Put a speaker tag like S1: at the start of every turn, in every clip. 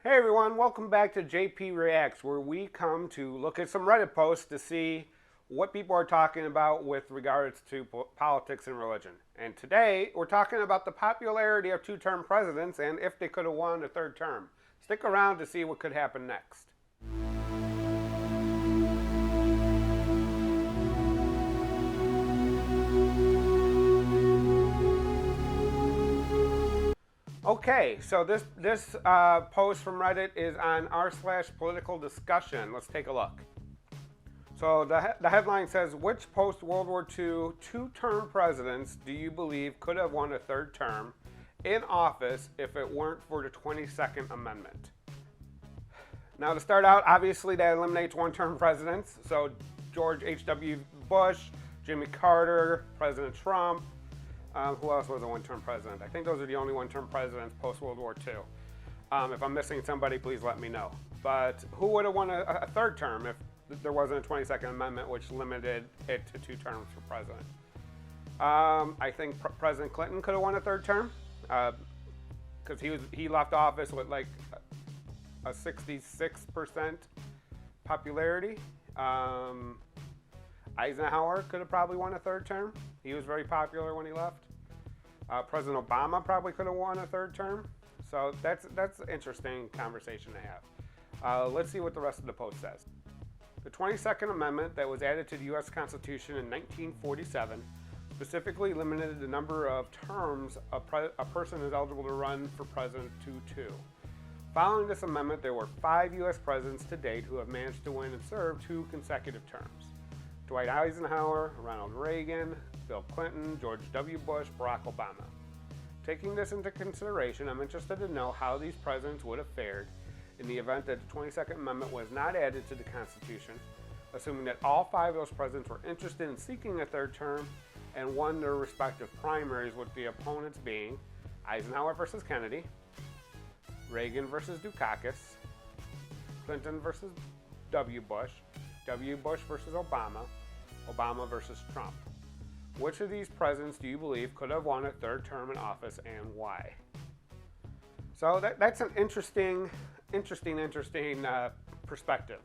S1: Hey everyone, welcome back to JP Reacts, where we come to look at some Reddit posts to see what people are talking about with regards to politics and religion. And today, we're talking about the popularity of two-term presidents and if they could have won a third term. Stick around to see what could happen next. Okay, so this post from Reddit is on r/PoliticalDiscussion. Let's take a look. So the headline says, which post-World War II two-term presidents do you believe could have won a third term in office if it weren't for the 22nd Amendment? Now to start out, obviously that eliminates one-term presidents. So George H.W. Bush, Jimmy Carter, President Trump. Who else was a one-term president? I think those are the only one-term presidents post-World War II. If I'm missing somebody, please let me know. But who would have won a third term if there wasn't a 22nd Amendment which limited it to 2 terms for president? I think President Clinton could have won a third term because he left office with like a 66% popularity. Eisenhower could have probably won a third term. He was very popular when he left. President Obama probably could have won a third term. So that's an interesting conversation to have. Let's see what the rest of the post says. The 22nd Amendment that was added to the U.S. Constitution in 1947 specifically limited the number of terms a person is eligible to run for president to 2. Following this amendment, there were 5 U.S. presidents to date who have managed to win and serve 2 consecutive terms. Dwight Eisenhower, Ronald Reagan, Bill Clinton, George W. Bush, Barack Obama. Taking this into consideration, I'm interested to know how these presidents would have fared in the event that the 22nd Amendment was not added to the Constitution, assuming that all 5 of those presidents were interested in seeking a third term and won their respective primaries, with the opponents being Eisenhower versus Kennedy, Reagan versus Dukakis, Clinton versus W. Bush, W. Bush versus Obama, Obama versus Trump. Which of these presidents do you believe could have won a third term in office and why? So that's an interesting perspective.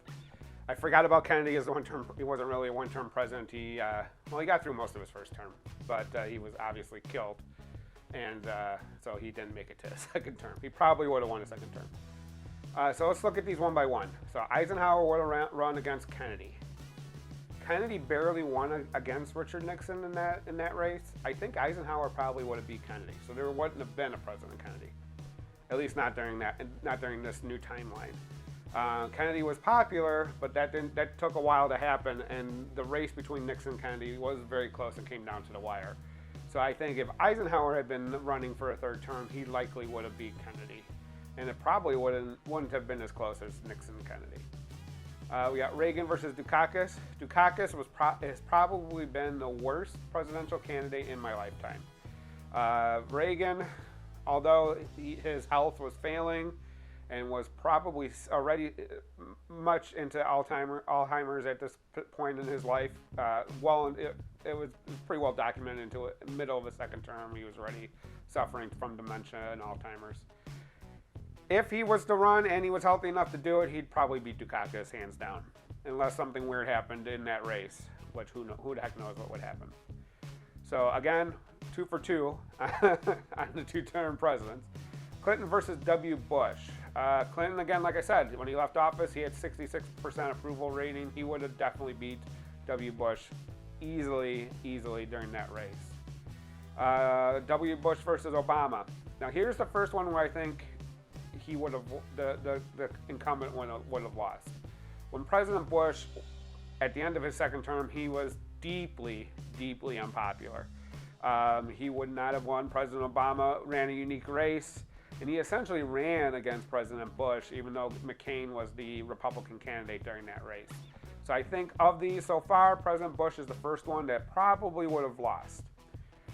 S1: I forgot about Kennedy as a one-term. He wasn't really a one-term president. He got through most of his first term, but he was obviously killed, and so he didn't make it to his second term. He probably would have won a second term. So let's look at these one by one. So Eisenhower would have run against Kennedy. Kennedy barely won against Richard Nixon in that race. I think Eisenhower probably would have beat Kennedy. So there wouldn't have been a President Kennedy, at least not during this new timeline. Kennedy was popular, but that took a while to happen, and the race between Nixon and Kennedy was very close and came down to the wire. So I think if Eisenhower had been running for a third term, he likely would have beat Kennedy. And it probably wouldn't have been as close as Nixon and Kennedy. We got Reagan versus Dukakis. Dukakis has probably been the worst presidential candidate in my lifetime. Reagan, although his health was failing and was probably already much into Alzheimer's at this point in his life, it was pretty well documented into the middle of the second term. He was already suffering from dementia and Alzheimer's. If he was to run and he was healthy enough to do it, he'd probably beat Dukakis hands down, unless something weird happened in that race, which who the heck knows what would happen. So again, 2 for 2 on the two-term presidents. Clinton versus W. Bush. Clinton, again, like I said, when he left office, he had 66% approval rating. He would have definitely beat W. Bush easily during that race. W. Bush versus Obama. Now here's the first one where I think he would have the incumbent would have lost. When President Bush, at the end of his second term, he was deeply unpopular. He would not have won. President Obama ran a unique race, and he essentially ran against President Bush, even though McCain was the Republican candidate during that race. So I think of these so far, President Bush is the first one that probably would have lost.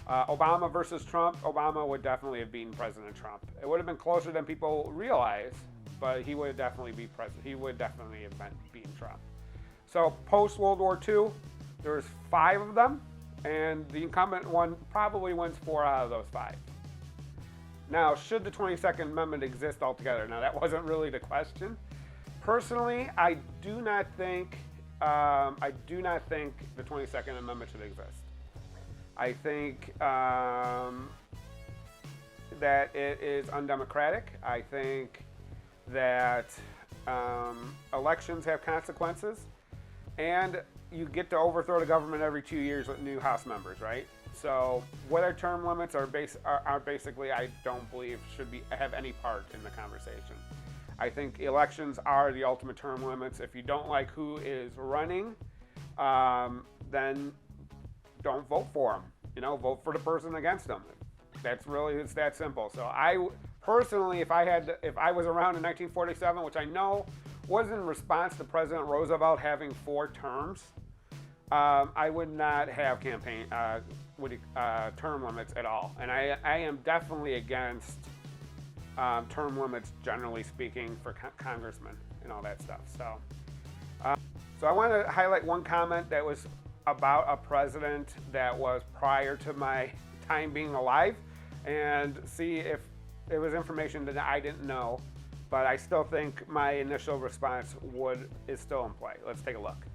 S1: Obama versus Trump, Obama would definitely have beaten President Trump. It would have been closer than people realize, but he would definitely be president. He would definitely have beaten Trump. So post World War II, there's 5 of them, and the incumbent one probably wins 4 out of those 5. Now, should the 22nd Amendment exist altogether? Now, that wasn't really the question. Personally, I do not think the 22nd Amendment should exist. I think that it is undemocratic. I think that elections have consequences, and you get to overthrow the government every 2 years with new House members, right? So whether term limits are basically, I don't believe should have any part in the conversation. I think elections are the ultimate term limits. If you don't like who is running, then don't vote for them. You know, vote for the person against them. It's that simple. So I personally, if I was around in 1947, which I know was in response to President Roosevelt having 4 terms, I would not have term limits at all. And I am definitely against term limits, generally speaking, for congressmen and all that stuff. So I want to highlight one comment that was about a president that was prior to my time being alive, and see if it was information that I didn't know, but I still think my initial response is still in play. Let's take a look.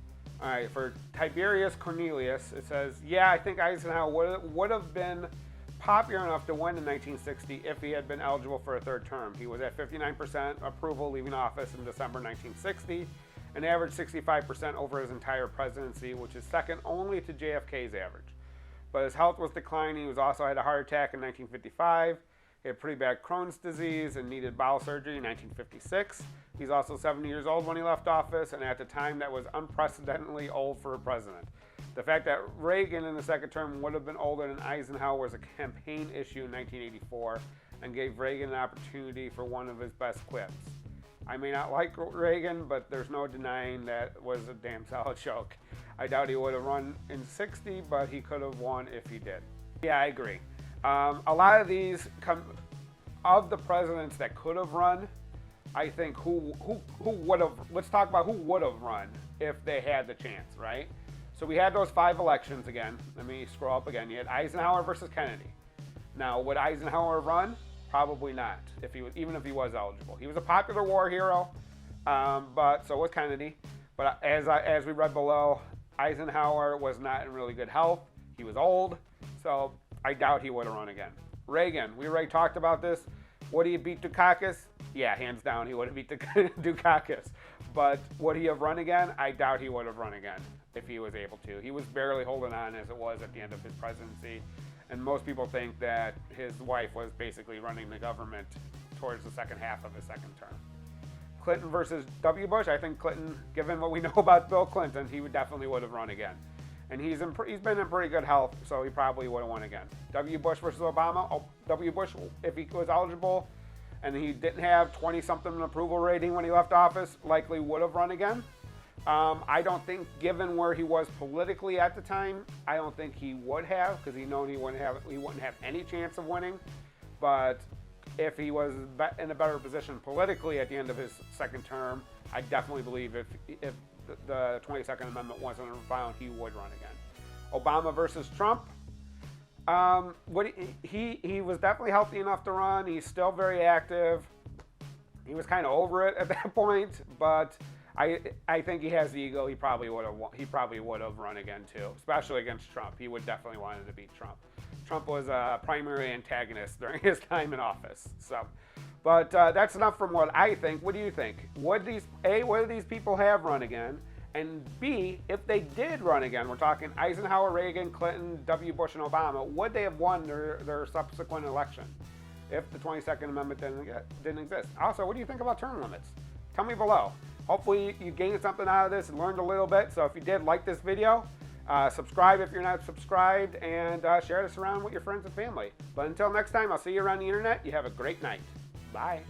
S1: All right, for Tiberius Cornelius, it says, yeah, I think Eisenhower would have been popular enough to win in 1960 if he had been eligible for a 3rd term. He was at 59% approval leaving office in December 1960, and averaged 65% over his entire presidency, which is second only to JFK's average. But his health was declining. He also had a heart attack in 1955. He had pretty bad Crohn's disease and needed bowel surgery in 1956. He's also 70 years old when he left office, and at the time that was unprecedentedly old for a president. The fact that Reagan in the 2nd term would have been older than Eisenhower was a campaign issue in 1984 and gave Reagan an opportunity for one of his best quips. I may not like Reagan, but there's no denying that was a damn solid joke. I doubt he would have run in 60, but he could have won if he did. Yeah, I agree. A lot of these of the presidents that could have run, I think who would have, let's talk about who would have run if they had the chance, right? So we had those 5 elections again. Let me scroll up again. You had Eisenhower versus Kennedy. Now, would Eisenhower run? Probably not, even if he was eligible. He was a popular war hero, but so was Kennedy. But as we read below, Eisenhower was not in really good health. He was old, so I doubt he would have run again. Reagan, we already talked about this. Would he have beat Dukakis? Yeah, hands down, he would have beat Dukakis. But would he have run again? I doubt he would have run again if he was able to. He was barely holding on as it was at the end of his presidency. And most people think that his wife was basically running the government towards the second half of his 2nd term. Clinton versus W. Bush. I think Clinton, given what we know about Bill Clinton, he definitely would have run again. And he's been in pretty good health, so he probably would have won again. W. Bush versus Obama. W. Bush, if he was eligible and he didn't have 20-something approval rating when he left office, likely would have run again. I don't think, given where he was politically at the time, I don't think he would have, because he wouldn't have any chance of winning. But if he was in a better position politically at the end of his 2nd term, I definitely believe if the 22nd Amendment wasn't found, he would run again. Obama versus Trump. He was definitely healthy enough to run. He's still very active. He was kind of over it at that point, but I think he has the ego. He probably would have run again too, especially against Trump. He would definitely wanted to beat Trump. Trump was a primary antagonist during his time in office. So, but that's enough from what I think. What do you think? Would these people have run again? And B, if they did run again, we're talking Eisenhower, Reagan, Clinton, W. Bush, and Obama, would they have won their subsequent election if the 22nd Amendment didn't exist? Also, what do you think about term limits? Tell me below. Hopefully you gained something out of this and learned a little bit. So if you did, like this video, subscribe if you're not subscribed, and share this around with your friends and family. But until next time, I'll see you around the internet. You have a great night. Bye.